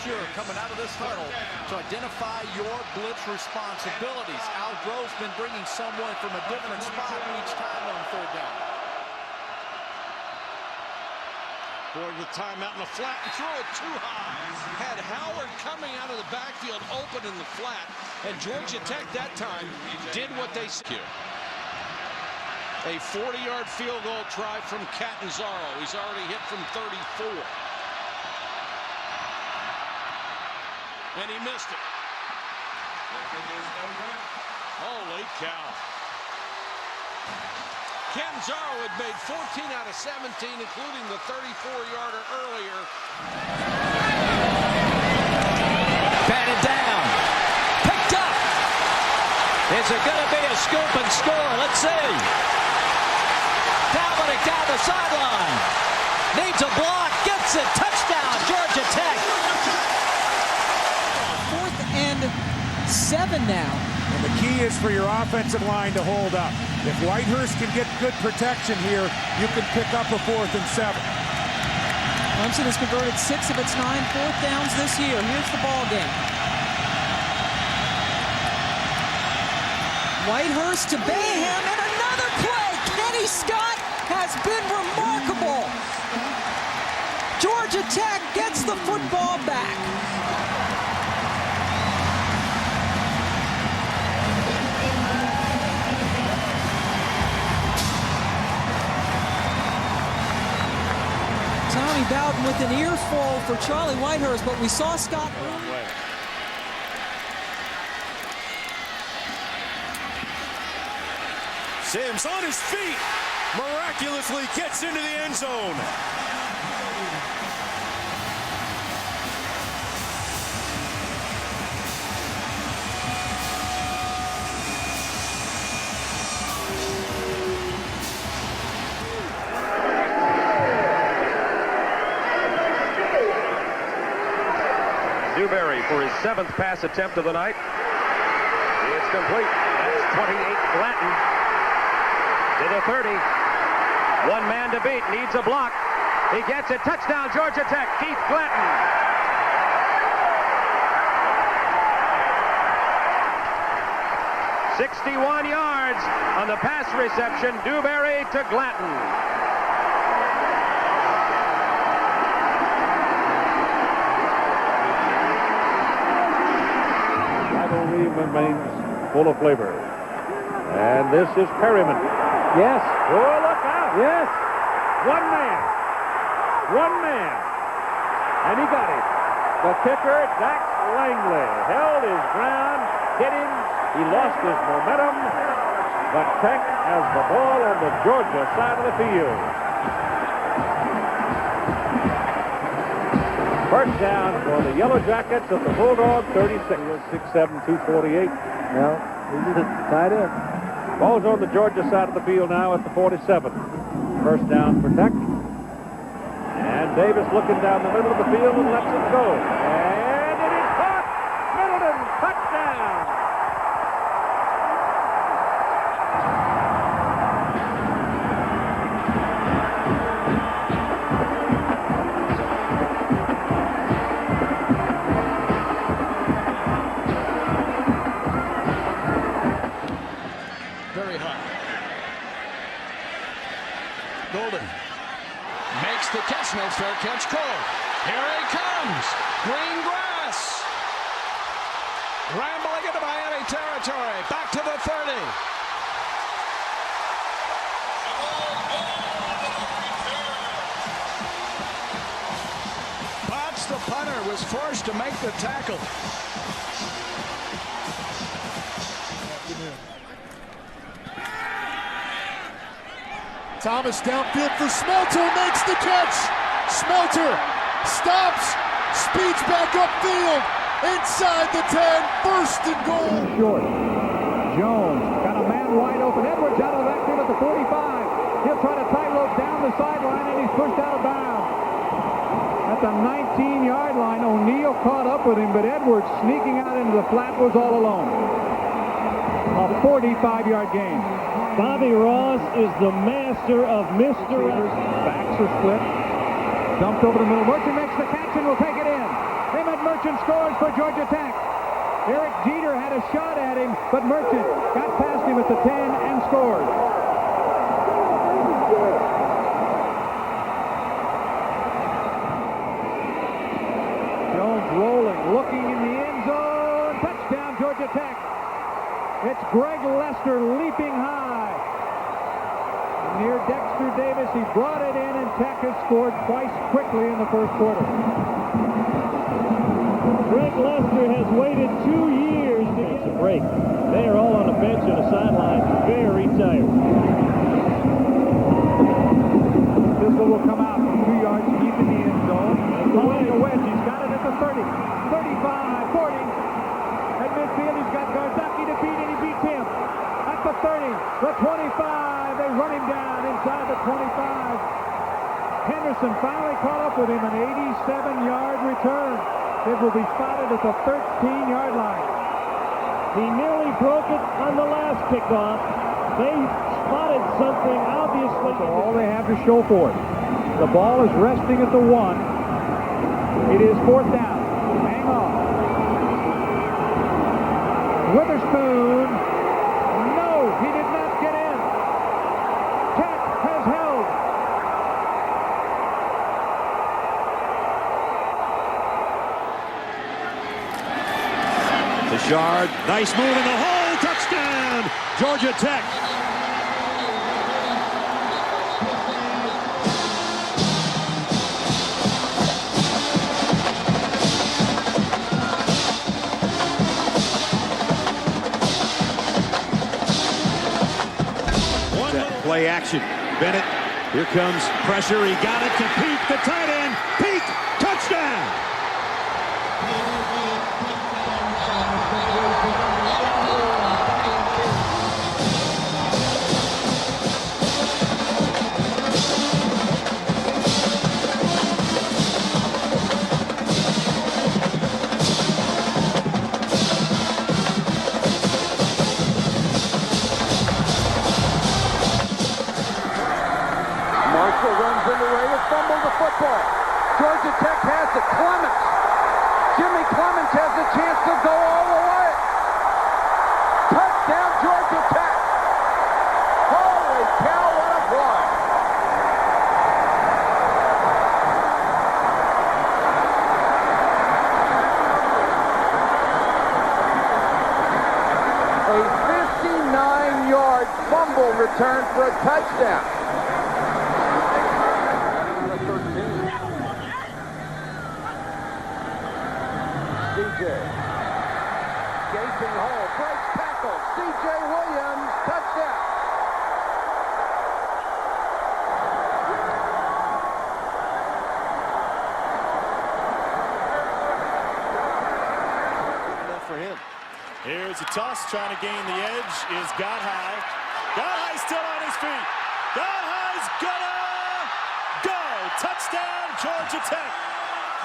sure coming out of this huddle to identify your blitz responsibilities. Al Grove's been bringing someone from a different spot each time on third down. Boyd with time out in the flat and threw it too high. Had Howard coming out of the backfield open in the flat, and Georgia Tech that time did what they said. A 40-yard field goal try from Catanzaro. He's already hit from 34. And he missed it. Holy cow. Catanzaro had made 14 out of 17, including the 34-yarder earlier. Batted down. Picked up. Is it going to be a scoop and score? Let's see. Dominic down the sideline. Needs a block. Gets it. Touchdown, Georgia Tech. 4th and 7 now. And the key is for your offensive line to hold up. If Whitehurst can get good protection here, you can pick up a 4th and 7. Clemson has converted 6 of its 9 4th downs this year. Here's the ball game. Whitehurst to Bayham, and another play. Kenny Scott has been remarkable. Georgia Tech gets the football back. Tommy Bowden with an earful for Charlie Whitehurst, but we saw Scott. Sims on his feet, miraculously gets into the end zone. Newberry for his 7th pass attempt of the night. It's complete. That's 28 Glanton to the 30. One man to beat. Needs a block. He gets it. Touchdown, Georgia Tech. Keith Glanton. "61 yards on the pass reception. Newberry to Glanton. Remains full of flavor. And this is Perryman. Yes. Oh, look out. Yes. One man. And he got it. The kicker, Dax Langley, held his ground, hit him. He lost his momentum. But Tech has the ball on the Georgia side of the field. First down for the Yellow Jackets of the Bulldog, 36. 6'7", 248. Now, he's tied in. Ball's on the Georgia side of the field now at the 47. First down for Tech. And Davis looking down the middle of the field and lets it go. And it is caught! Middleton, touchdown! Very high. Golden makes the catch. No fair catch call. Here he comes. Green grass. Rambling into Miami territory. Back to the 30. Potts, the punter, was forced to make the tackle. Thomas downfield for Smelter, makes the catch. Smelter stops, speeds back upfield, inside the 10, first and goal. Short. Jones got a man wide open. Edwards out of the backfield at the 45. He'll try to tightrope down the sideline, and he's pushed out of bounds. At the 19-yard line, O'Neal caught up with him, but Edwards sneaking out into the flat was all alone. A 45-yard gain. Bobby Ross is the master of misdirection. Backs are split. Dumped over the middle. Murphy makes the catch and will take it in. Emmett Murphy Merchant scores for Georgia Tech. Eric Jeter had a shot at him, but Merchant got past him at the 10 and scored. Jones rolling, looking in the end zone. Touchdown, Georgia Tech. It's Greg Lester leaping high. Near Dexter Davis, he brought it in, and Tech has scored twice quickly in the first quarter. Greg Lester has waited 2 years to get a break. They are all on the bench and the sideline, very tired. Fizzle will come out from 2 yards deep in the end zone. Throwing a wedge, he's got it at the 30, 35, 40. At midfield, he's got Gardocki to beat, and he beats him. At the 30, the 25, they run him down inside the 25. Henderson finally caught up with him, an 87-yard return. It will be spotted at the 13-yard line. He nearly broke it on the last kickoff. They spotted something, obviously. That's all they have to show for it. The ball is resting at the 1. It is 4th down. Hang on. Witherspoon. No, he did not get in. Tech has held. Yard, nice move in the hole, touchdown, Georgia Tech. Play action, Bennett, here comes pressure, he got it to Peak, the tight end, Peak, touchdown. Runs into Ray, has fumbled the football. Georgia Tech has it. Clements. Jimmy Clements has a chance to go all the way. Touchdown, Georgia Tech. Holy cow, what a play. A 59-yard fumble return for a touchdown. Gaping hole, breaks tackle, C.J. Williams, touchdown. Enough for him. Here's a toss, trying to gain the edge, is Godhigh. Godhigh still on his feet. Godhigh's gonna go. Touchdown, Georgia Tech.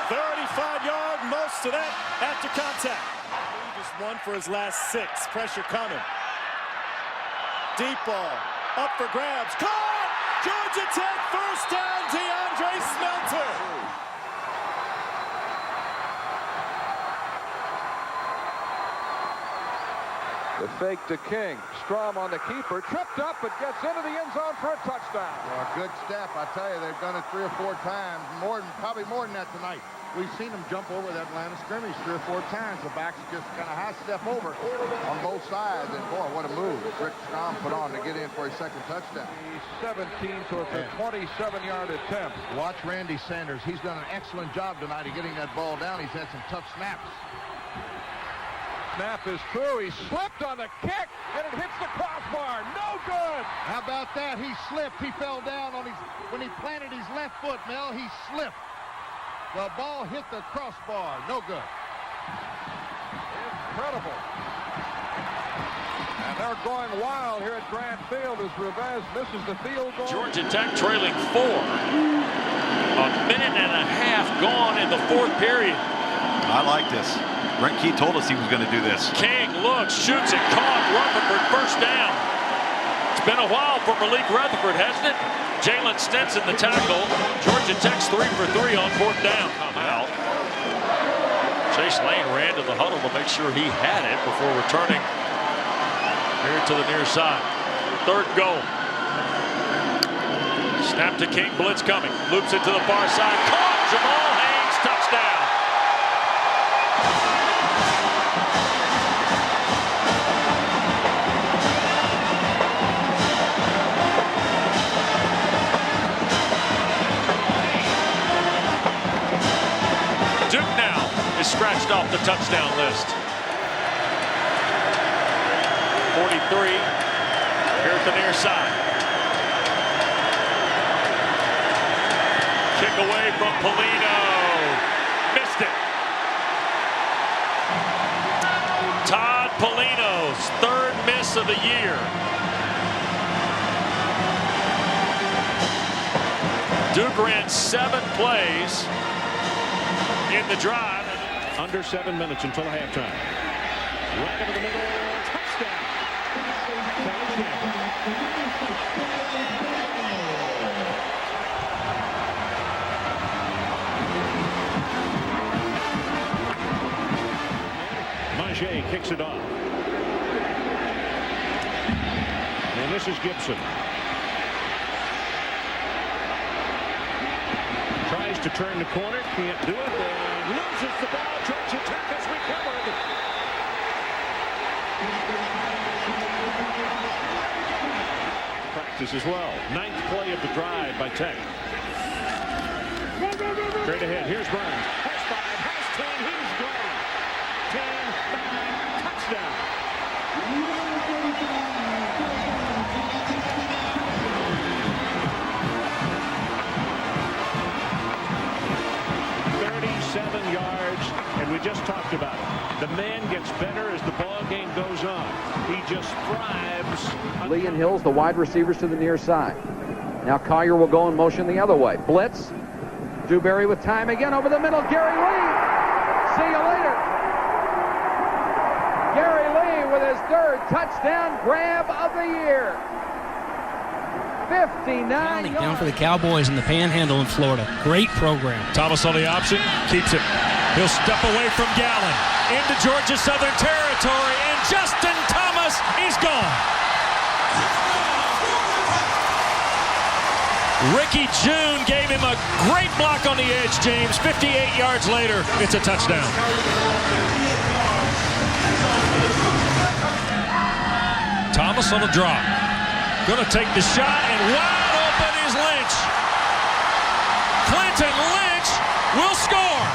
35-yard, most of that after contact. He just won for his last 6. Pressure coming. Deep ball, up for grabs. Caught! Georgia Tech, first down, DeAndre Smelter. The fake to King. Strom on the keeper, tripped up, but gets into the end zone for a touchdown. Well, good step. I tell you, they've done it 3 or 4 times. Probably more than that tonight. We've seen them jump over that line of scrimmage 3 or 4 times. The backs just kind of high step over on both sides. And boy, what a move Rick Strom put on to get in for a second touchdown. 17, so it's a 27-yard attempt. Watch Randy Sanders. He's done an excellent job tonight of getting that ball down. He's had some tough snaps. Snap is through. He slipped on the kick, and it hits the crossbar. No good. How about that? He slipped. He fell down on when he planted his left foot, Mel. He slipped. The ball hit the crossbar. No good. Incredible. And they're going wild here at Grant Field as Rivas misses the field goal. Georgia Tech trailing 4. A minute and a half gone in the 4th period. I like this. Brent Key told us he was going to do this. King looks, shoots it, caught. Rutherford first down. It's been a while for Malik Rutherford, hasn't it? Jalen Stinson the tackle. Georgia Tech's 3 for 3 on 4th down. Come out. Chase Lane ran to the huddle to make sure he had it before returning here to the near side. Third goal. Snap to King, blitz coming. Loops it to the far side. Caught! Jamal Haynes, touchdown. Duke now is scratched off the touchdown list. 43 here at the near side. Kick away from Polino. Missed it. Todd Polino's third miss of the year. Duke ran 7 plays in the drive. Under 7 minutes until halftime. Right over the middle. Touchdown. Maje kicks it off. And this is Gibson. Tries to turn the corner, can't do it, and loses the ball. Georgia Tech has recovered. Practice as well. 9th play of the drive by Tech. Straight ahead, here's Burns. Has 5, has 10, he's gone. 10, 5, touchdown. 37 yards, and we just talked about it. The man gets better as the ball game goes on. He just thrives. Lee and Hills, the wide receivers, to the near side. Now Collier will go in motion the other way. Blitz. Dewberry with time again over the middle. Gary Lee. See you later. Gary Lee with his 3rd touchdown grab of the year. 59 yards. Down for the Cowboys in the Panhandle in Florida. Great program. Thomas on the option, keeps it. He'll step away from Gallen into Georgia Southern territory, and Justin Thomas, he's gone. Ricky June gave him a great block on the edge, James. 58 yards later, it's a touchdown. Thomas on the drop. Going to take the shot, and wide open is Lynch. Clinton Lynch will score.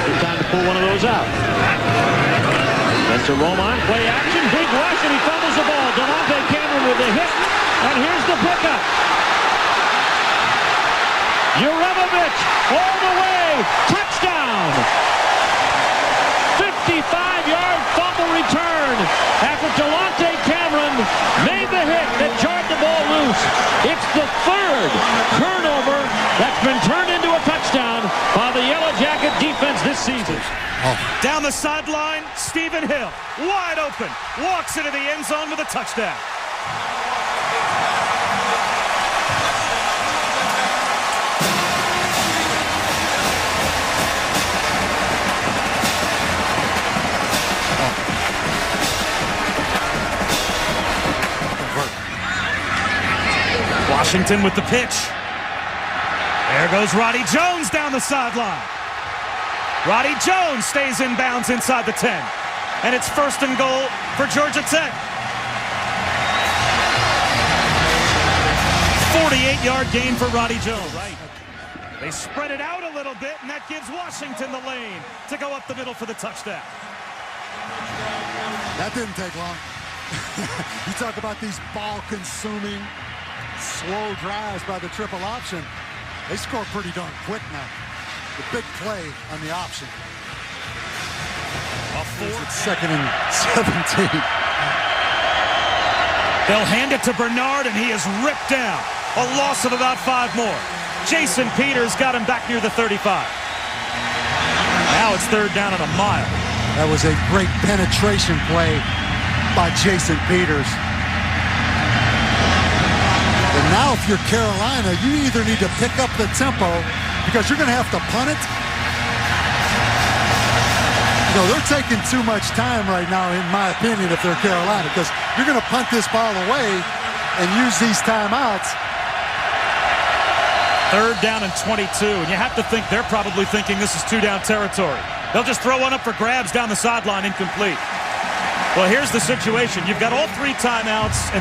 Good time to pull one of those out. Then to Roman, play action, big rush, and he fumbles the ball. Delonte Cameron with the hit, and here's the pickup. Urevovich all the way, touchdown! 55-yard fumble return after Delonte Cameron made the hit that jarred the ball loose. It's the 3rd turnover that's been turned into a touchdown by the Yellow Jacket defense this season. Down the sideline, Stephen Hill, wide open, walks into the end zone with a touchdown. Washington with the pitch. There goes Roddy Jones down the sideline. Roddy Jones stays in bounds inside the 10. And it's 1st and goal for Georgia Tech. 48-yard gain for Roddy Jones. Right. They spread it out a little bit, and that gives Washington the lane to go up the middle for the touchdown. That didn't take long. You talk about these ball-consuming, slow drives by the triple option. They score pretty darn quick now. The big play on the option. It's 2nd and 17. They'll hand it to Bernard, and he is ripped down. A loss of about 5 more. Jason Peters got him back near the 35. Now it's 3rd down and a mile. That was a great penetration play by Jason Peters. And now if you're Carolina, you either need to pick up the tempo because you're going to have to punt it. You know, they're taking too much time right now, in my opinion, if they're Carolina, because you're going to punt this ball away and use these timeouts. 3rd down and 22, and you have to think they're probably thinking this is 2-down territory. They'll just throw one up for grabs down the sideline, incomplete. Well, here's the situation. You've got all 3 timeouts. And